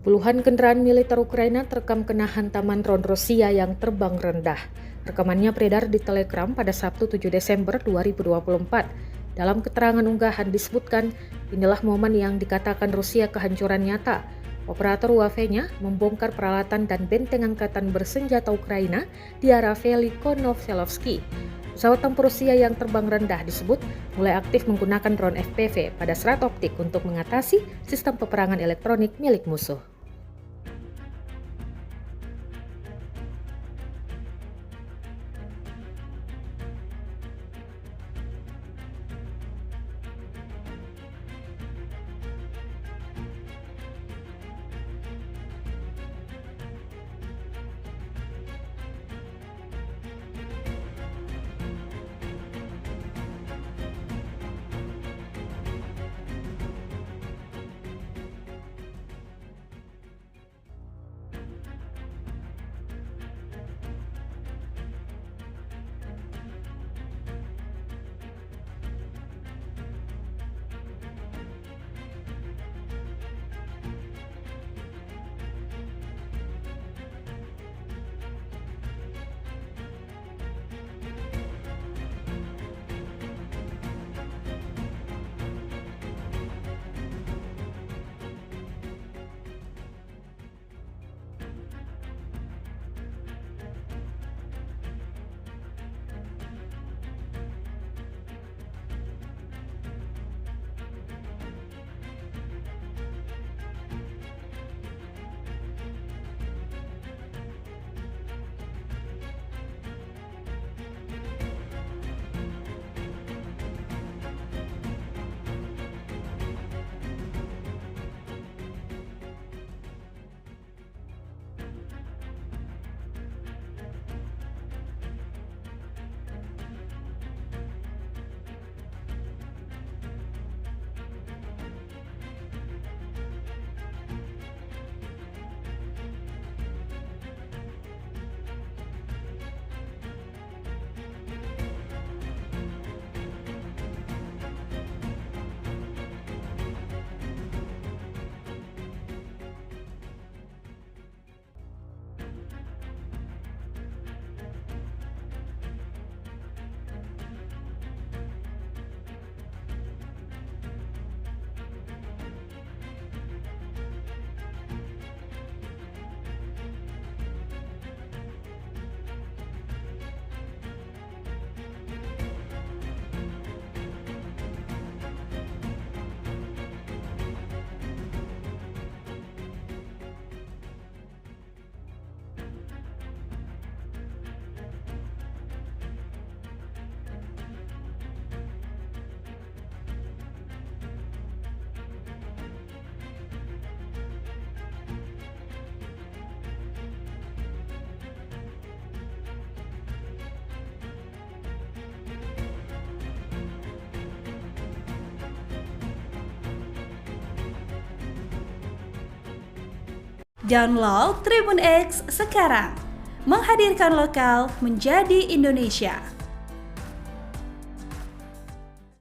Puluhan kendaraan militer Ukraina terekam kena hantaman drone Rusia yang terbang rendah. Rekamannya beredar di Telegram pada Sabtu 7 Desember 2024. Dalam keterangan unggahan disebutkan, inilah momen yang dikatakan Rusia kehancuran nyata. Operator UAV-nya membongkar peralatan dan benteng angkatan bersenjata Ukraina di arah Velikonovselovsky. Pesawat tempur Rusia yang terbang rendah disebut mulai aktif menggunakan drone FPV pada serat optik untuk mengatasi sistem peperangan elektronik milik musuh. Download Tribun X sekarang, menghadirkan lokal menjadi Indonesia.